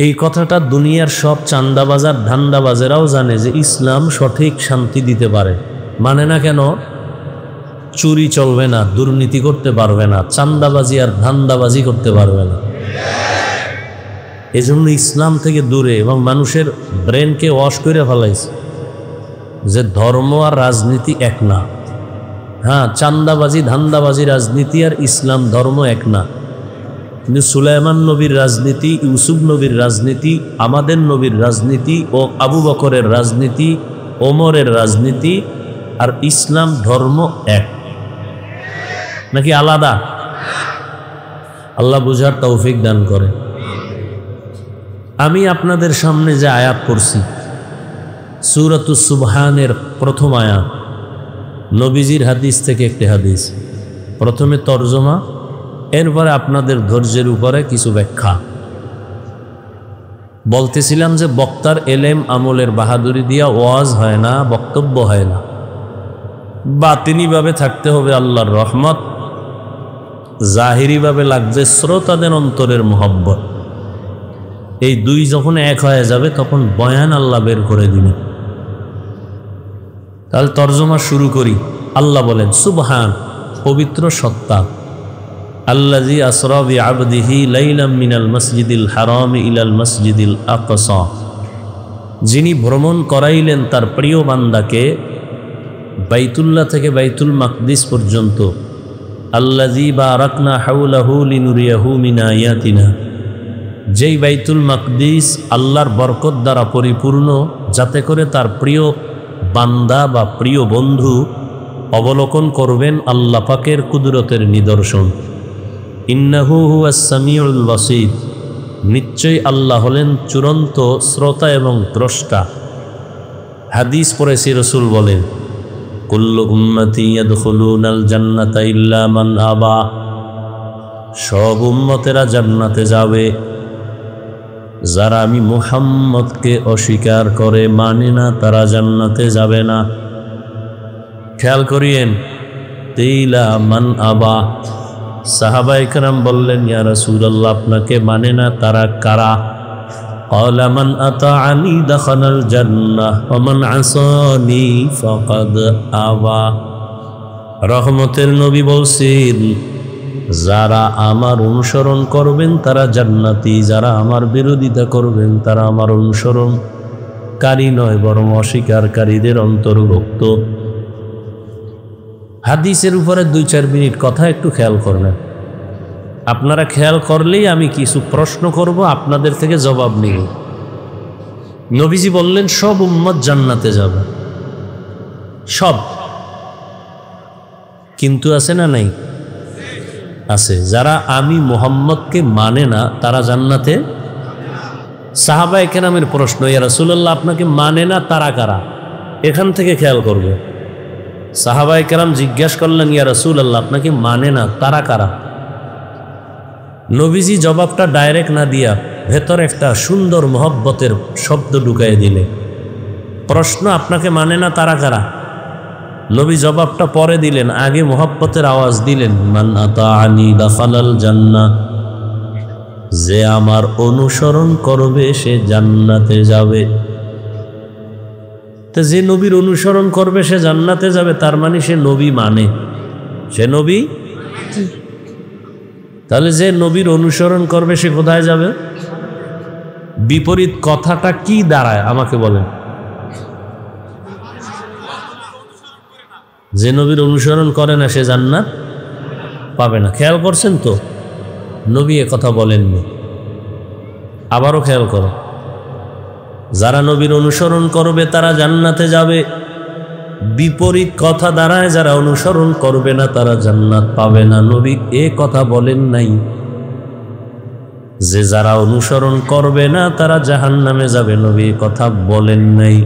[SPEAKER 1] এই কথাটা দুনিয়ার সব চান্দাবাজার ধান্দাবাজেরাও জানে যে ইসলাম সঠিক শান্তি দিতে পারে। মানে না কেন? চুরি চলবে না, দুর্নীতি করতে পারবে না, চান্দাবাজি আর ধান্দাবাজি করতে পারবে না। এজন্য ইসলাম থেকে দূরে এবং মানুষের ব্রেনকে ওয়াশ করে ফেলাইছে যে ধর্ম আর রাজনীতি এক না। হ্যাঁ, চান্দাবাজি ধান্দাবাজি রাজনীতি আর ইসলাম ধর্ম এক না। কিন্তু সুলাইমান নবীর রাজনীতি, ইউসুফ নবীর রাজনীতি, আমাদের নবীর রাজনীতি ও আবু বকরের রাজনীতি, ওমরের রাজনীতি আর ইসলাম ধর্ম এক নাকি আলাদা? আল্লাহ বুঝার তৌফিক দান করে। আমি আপনাদের সামনে যে আয়াত পড়ছি, সূরাতুস সুবহানের প্রথম আয়াত, নবীজির হাদিস থেকে একটি হাদিস। প্রথমে তরজমা, এরপরে আপনাদের ধৈর্যের উপরে কিছু ব্যাখ্যা। বলতেছিলাম যে বক্তার এলেম আমলের বাহাদুরি দিয়া ওয়াজ হয় না, বক্তব্য হয় না। বাতিনিভাবে থাকতে হবে আল্লাহর রহমত, জাহিরিভাবে লাগবে শ্রোতাদের অন্তরের মোহব্বত। এই দুই যখন এক হয়ে যাবে তখন বয়ান আল্লাহ বের করে দিবেন। তাহলে তরজমা শুরু করি। আল্লাহ বলেন, সুবহান, পবিত্র সত্তা, আল্লাযী আসরা বিআবদিহি লাইলাম মিনাল মসজিদিল হারাম ইলাল মসজিদিল আকসা, যিনি ভ্রমণ করাইলেন তার প্রিয় বান্দাকে বাইতুল্লাহ থেকে বাইতুল মাকদিস পর্যন্ত। আল্লাযী বারাকনা হাওলাহু লিনুরিয়াহু মিন আয়াতিনা, যেই বাইতুল মাকদিস আল্লাহর বরকত দ্বারা পরিপূর্ণ, যাতে করে তার প্রিয় বান্দা বা প্রিয় বন্ধু অবলোকন করবেন আল্লাহ পাকের কুদরতের নিদর্শন। ইন্নাহু হুয়াস সামিউল বাসীর, নিশ্চয়ই আল্লাহ হলেন চূড়ান্ত শ্রোতা এবং দ্রষ্টা। হাদিস পড়েছি, রসুল বলেন, কুল্লু উম্মতি ইয়াদখুলুনাল জান্নাতা ইল্লা মান আবা, সব উম্মতেরা জান্নাতে যাবে যারা আমি মুহাম্মদকে অস্বীকার করে মানে না তারা জান্নাতে যাবে না। খেয়াল করিয়েন, তেইলা মান আবা। সাহাবায়ে কেরাম বললেন, ইয়া রাসূলুল্লাহ, আপনাকে মানে না তারা কারা? ক্বালা মান আতাআনি দাখালাল জান্নাহ ওয়া মান আসানি ফাকাদ আবা। রহমতের নবী বলছেন, যারা আমার অনুসরণ করবেন তারা জান্নাতি, যারা আমার বিরোধিতা করবেন তারা আমার অনুসরণকারী নয় বরং অস্বীকারীদের অন্তর্ভুক্ত। হাদিসের উপরে 2-4 মিনিট কথা একটু খেয়াল করবেন। আপনারা খেয়াল করলেই আমি কিছু প্রশ্ন করব, আপনাদের থেকে জবাব নিব। নবীজি বললেন সব উম্মত জান্নাতে যাবে, সব। কিন্তু আছে না নাই? আছে। যারা আমি মুহাম্মদকে মানে না তারা জান্নাতে। সাহাবায়ে কেরামের প্রশ্ন, ইয়া রাসূলুল্লাহ, আপনাকে মানে না তারা কারা? এখান থেকে খেয়াল করবে। সাহাবায়ে কেরাম জিজ্ঞাসা করলেন, ইয়া রাসূলুল্লাহ, আপনাকে মানে না তারা কারা? নবীজি জবাবটা ডাইরেক্ট না দিয়া ভেতর একটা সুন্দর মহব্বতের শব্দ ঢুকাই দিলে। প্রশ্ন, আপনাকে মানে না তারা কারা? নবী জবাবটা পরে দিলেন, আগে মহব্বতের আওয়াজ দিলেন, মান আতাআনি দাখালাল জান্নাহ। যে আমার অনুসরণ করবে সে জান্নাতে যাবে। তো যে নবীর অনুসরণ করবে সে জান্নাতে যাবে, তার মানে সে নবী মানে, সে নবী। তাহলে যে নবীর অনুসরণ করবে সে কোথায় যাবে? বিপরীত কথাটা কি দাঁড়ায় আমাকে বলেন। যে নবীর অনুসরণ করে না সে জান্নাত পাবে না। খেয়াল করছেন তো? নবী এ কথা বলেননি। আবারও খেয়াল করো, যারা নবীর অনুসরণ করবে তারা জান্নাতে যাবে। বিপরীত কথা দাঁড়ায়, যারা অনুসরণ করবে না তারা জান্নাত পাবে না। নবী এ কথা বলেন নাই যে যারা অনুসরণ করবে না তারা জাহান্নামে যাবে, নবী এ কথা বলেন নাই।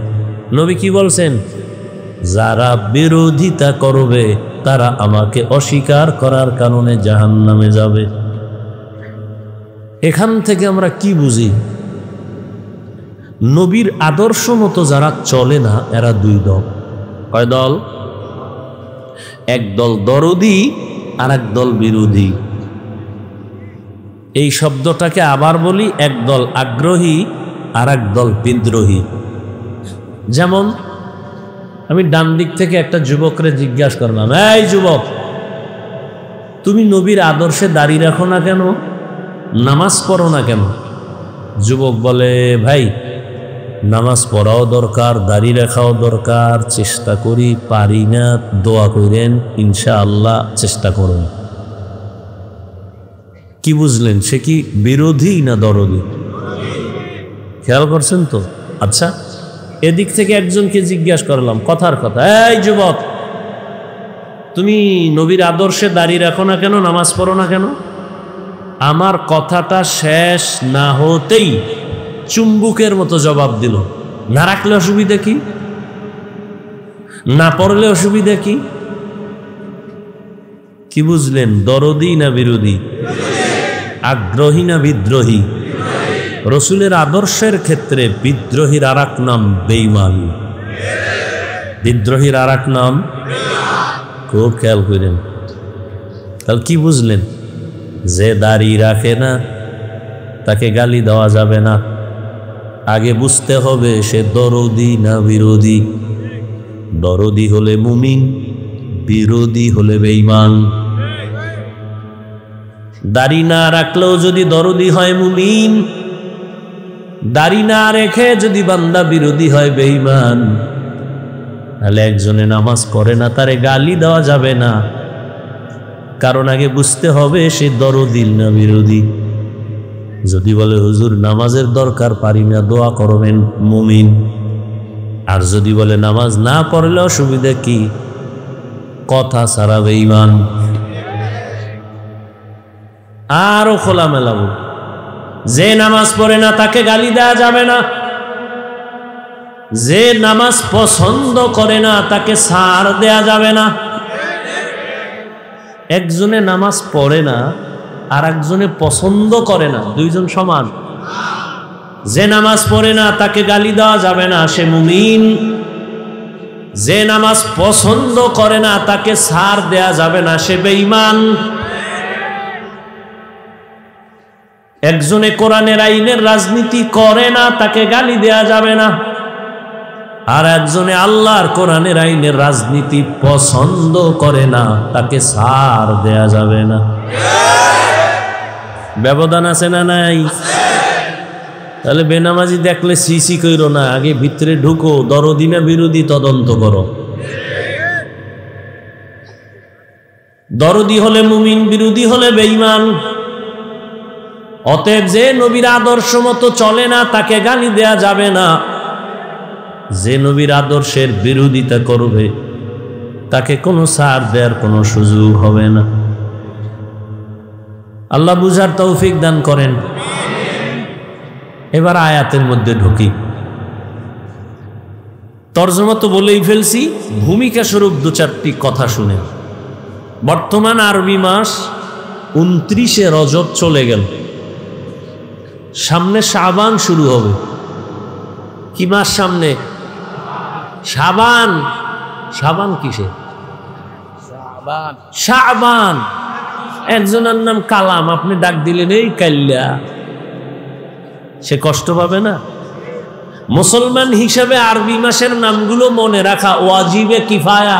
[SPEAKER 1] নবী কি বলছেন? যারা বিরোধিতা করবে তারা আমাকে অস্বীকার করার কারণে জাহান্নামে যাবে। এখান থেকে আমরা কি বুঝি? নবীর আদর্শ মতো যারা চলে না এরা 2 দল। কয় দল? এক দল দরদি আর এক দল বিরোধী। এই শব্দটাকে আবার বলি, এক দল আগ্রহী আর এক দল বিদ্রোহী। যেমন আমি ডান দিক থেকে একটা যুবকরে জিজ্ঞাসা করলাম, এই যুবক, তুমি নবীর আদর্শে দাঁড়িয়ে রাখো না কেন, নামাজ পড়ো না কেন? যুবক বলে, ভাই নামাজ পড়াও দরকার, দাঁড়িয়ে রাখাও দরকার, চেষ্টা করি, পারি না, দোয়া করেন, ইনশাআল্লাহ চেষ্টা করুন। কি বুঝলেন? সে কি বিরোধী না দরদি? খেয়াল করছেন তো? আচ্ছা, এদিক থেকে একজনকে জিজ্ঞাসা করলাম কথার কথা, এই যুবক, তুমি নবীর আদর্শে দাঁড়িয়ে রাখো না কেন, নামাজ পড়ো না কেন? আমার কথাটা শেষ না হতেই চুম্বুকের মতো জবাব দিল, না রাখলে অসুবিধা কি, না পড়লে অসুবিধা কি? কি বুঝলেন? দরদি না বিরোধী? আগ্রহী না বিদ্রোহী? রসুলের আদর্শের ক্ষেত্রে বিদ্রোহীর আর এক নাম বেঈমান। বিদ্রোহীর আর এক নাম, খুব খেয়াল করেন। তাহলে কি বুঝলেন? যে দাড়ি রাখে না তাকে গালি দেওয়া যাবে না। আগে বুঝতে হবে সে দরদি না বিরোধী। দরদি হলে মুমিন, বিরোধী হলে বেঈমান। দাড়ি না রাখলেও যদি দরদি হয় মুমিন, দাড়ি না রেখে যদি বান্দা বিরোধী হয় বেঈমান, তাহলে একজনে নামাজ পড়ে না তারে গালি দেওয়া যাবে না, কারণ আগে বুঝতে হবে সে দরদি না বিরোধী। যদি বলে হুজুর নামাজের দরকার, পারি না, দোয়া করবেন, মুমিন। আর যদি বলে নামাজ না পড়লে অসুবিধা কি, কথা ছাড়া বেঈমান। আরো খোলামেলা বল, যে নামাজ পড়ে না তাকে গালি দেওয়া যাবে না, যে নামাজ পছন্দ করে না তাকে ছাড় দেয়া যাবে না। একজনে নামাজ পড়ে না আর একজনে পছন্দ করে না, দুইজন সমান? যে নামাজ পড়ে না তাকে গালি দেওয়া যাবে না, সে মুমিন। যে নামাজ পছন্দ করে না তাকে ছাড় দেয়া যাবে না, সে বেঈমান। একজনে কোরআনের আইনের রাজনীতি করে না তাকে গালি দেয়া যাবে না, আর একজনে আল্লাহর কোরআনের আইনের রাজনীতি পছন্দ করে না তাকে ছাড় দেয়া যাবে না। ব্যবধান আছে না নাই? তাহলে বেনামাজি দেখলে সিসি কইরো না, আগে ভিতরে ঢুকো, দরদি না বিরোধী তদন্ত করো। দরদি হলে মুমিন, বিরোধী হলে বেঈমান। অতএব যে নবীর আদর্শ মতো চলে না তাকে গালি দেয়া যাবে না, যে নবীর আদর্শের বিরোধিতা করবে তাকে কোনো ছাড় দেওয়ার কোনো সুযোগ হবে না। আল্লাহ বুঝার তৌফিক দান করেন। এবার আয়াতের মধ্যে ঢুকি। তর্জমা তো বলেই ফেলছি, ভূমিকা স্বরূপ দু চারটি কথা শুনে। বর্তমান আরবি মাস 29শে রজব চলে গেল, সামনে শাবান শুরু হবে। কি মাস সামনে? শাবান। শাবান কিসে? শাবান। একজনের নাম কালাম, আপনি ডাক দিলেন এই কাল্লা, সে কষ্ট পাবে না? মুসলমান হিসাবে আরবি মাসের নামগুলো মনে রাখা ওয়াজিবে কিফায়া।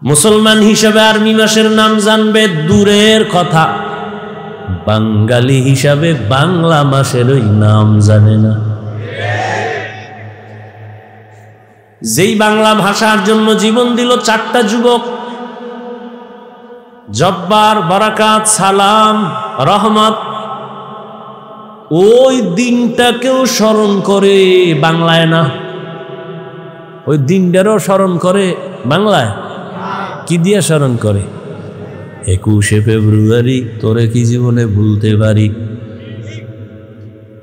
[SPEAKER 1] মুসলমান হিসাবে আরবি মাসের নাম জানবে দূরের কথা, বাঙালি হিসাবে বাংলা মাসের ওই নাম জানে না। যেই বাংলা ভাষার জন্য জীবন দিল 4টা যুবক, জব্বার, বারাকাত, সালাম, রহমত, ওই দিনটাকেও স্মরণ করে বাংলায় না, ওই দিনটারও স্মরণ করে বাংলায়। কি দিয়ে স্মরণ করে? 21শে ফেব্রুয়ারি তোরে কি জীবনে ভুলতে পারি।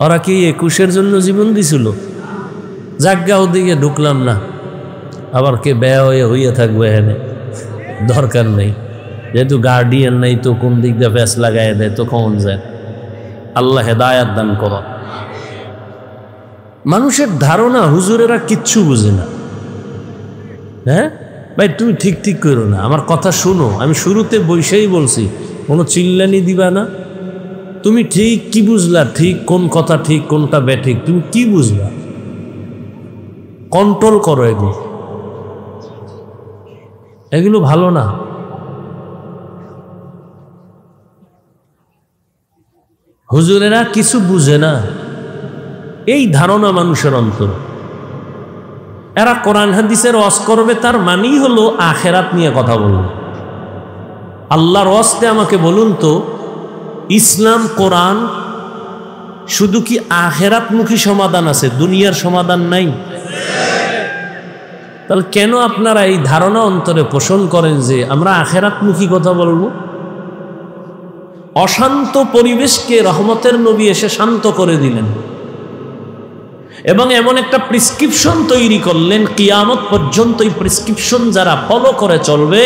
[SPEAKER 1] ওরা কি 21-এর জন্য জীবন দিছিল? জাগা ওদিকে ঢুকলাম না, আবার কে ব্যয় হইয়া থাকবে এখানে, দরকার নেই। যেহেতু গার্ডিয়ান নাই তো কোন দিক দিয়ে ফ্যাস লাগাই দেয় তো কখন যায়। আল্লাহ হেদায়াত দান করো। মানুষের ধারণা হুজুরেরা কিচ্ছু বুঝে না। হ্যাঁ ভাই, তুমি ঠিক ঠিক করো না, আমার কথা শুনো। আমি শুরুতে বৈশাই বলছি, কোনো চিল্লানি দিবা না। তুমি ঠিক কি বুঝলা? ঠিক কোন কথা ঠিক, কোনটা ব্যাঠিক, তুমি কি বুঝলা? কন্ট্রোল করো এগুলো, এগুলো ভালো না। হুজুরেরা কিছু বুঝে না, এই ধারণা মানুষের অন্তর। এরা কোরআন হাদিসের ওয়াজ করবে, তার মানেই হলো আখেরাত নিয়ে কথা বলবে। আল্লাহর ওয়াজতে আমাকে বলুন তো, ইসলাম কোরআন শুধু কি আখেরাতমুখী সমাধান আছে, দুনিয়ার সমাধান নাই? তাহলে কেন আপনারা এই ধারণা অন্তরে পোষণ করেন যে আমরা আখেরাতমুখী কথা বলবো? অশান্ত পরিবেশকে রহমতের নবী এসে শান্ত করে দিলেন এবং এমন একটা প্রেসক্রিপশন তৈরি করলেন, কিয়ামত পর্যন্ত এই প্রেসক্রিপশন যারা ফলো করে চলবে,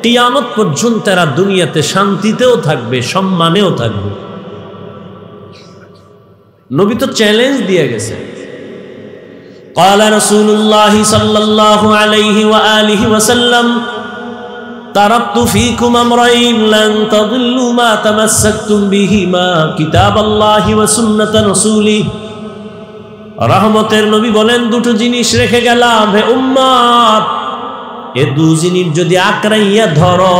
[SPEAKER 1] কিয়ামত পর্যন্ত এরা দুনিয়াতে শান্তিতেও থাকবে, সম্মানেও থাকবে। নবী তো চ্যালেঞ্জ দিয়ে গেছে। قال رسول الله صلى الله عليه وآله وسلم تركت فيكم أمرين لن تضلوا ما تمسكتم بهما كتاب الله وسنة رسوله। রহমতের নবী বলেন, দুটো জিনিস রেখে গেলাম হে উম্মত, এ দু জিনিস যদি আঁকড়াইয়া ধরো,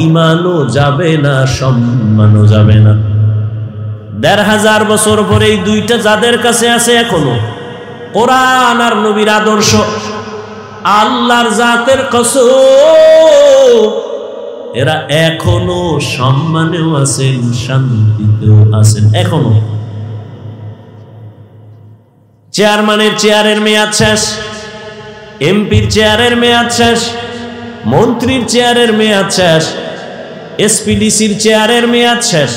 [SPEAKER 1] ঈমানও যাবে না, সম্মানও যাবে না। ১৫০০ বছর পরে এই দুইটা যাদের কাছে আছে এখনো, কোরআন আর নবীর আদর্শ, আল্লাহর জাতের কসম, এরা এখনো সম্মানেও আছেন, শান্তিতেও আছেন। এখনো চেয়ারম্যানের চেয়ারের মেয়াদ শেষ, এমপির চেয়ারের মেয়াদ শেষ, মন্ত্রীর চেয়ারের মেয়াদ শেষ, এসপিডিসির চেয়ারের মেয়াদ শেষ।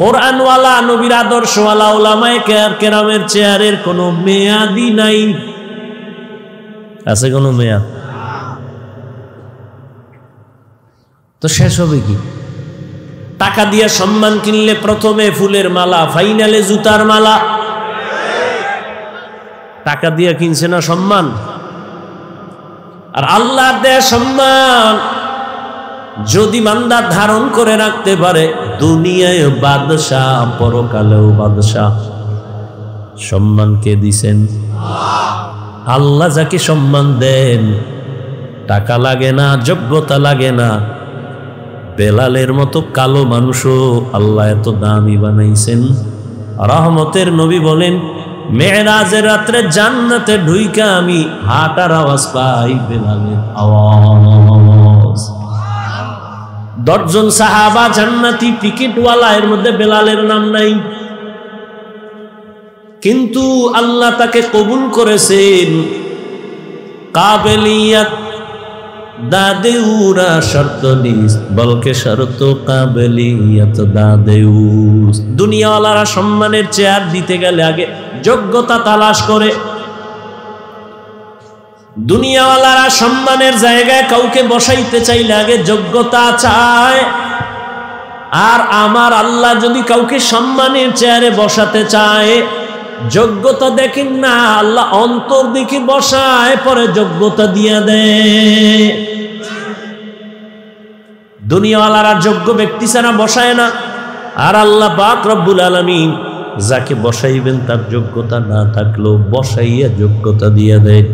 [SPEAKER 1] কোরআনওয়ালা, নবীর আদর্শওয়ালা উলামায়ে কেরামের চেয়ারের কোনো মেয়াদই নাই। আছে কোনো মেয়াদ? তো শেষ হবে কি? টাকা দিয়ে সম্মান কিনলে প্রথমে ফুলের মালা, ফাইনালে জুতার মালা। টাকা দিয়ে কিনছে না সম্মান, আর আল্লাহর দেয়া সম্মান যদি বান্দা ধারণ করে রাখতে পারে, দুনিয়ায় বাদশাহ, পরকালেও বাদশাহ। সম্মান কে দিছেন? আল্লাহ যাকে সম্মান দেন, টাকা লাগে না, যোগ্যতা লাগে না। বেলালের মতো কালো মানুষও আল্লাহ এত দামি বানাইছেন। রহমতের নবী বলেন, মেরাজের রাত্রে জান্নাতে ঢুইকা আমি হাঁটার আওয়াজ পাই, বেলালের আওয়াজ। 10 জন সাহাবা জান্নাতি টিকিটওয়ালা, এর মধ্যে বেলালের নাম নাই, কিন্তু আল্লাহ তাকে কবুল করেছেন। কাবেলিয়াত দাদেউরা শর্ত নিস, বলকে শর্ত কাবেলিয়াত দাদেউস। দুনিয়াওয়ালারা সম্মানের চেয়ার দিতে গেলে আগে যোগ্যতা তালাশ করে। দুনিয়াওয়ালারা সম্মানের জায়গায় কাউকে বসাইতে চাইলে আগে যোগ্যতা চায়। আর আমার আল্লাহ যদি কাউকে সম্মানের চেয়ারে বসাতে চায়, যোগ্যতা দেখেন না, আল্লাহ অন্তর দিকে বসায়, পরে যোগ্যতা দিয়া দেয়। দুনিয়াওয়ালারা যোগ্য ব্যক্তি ছাড়া বসায় না, আর আল্লাহ পাক রব্বুল আলামিন যাকে বসাইবেন তার যোগ্যতা না থাকলেও বসাইয়া যোগ্যতা দিয়া দেয়।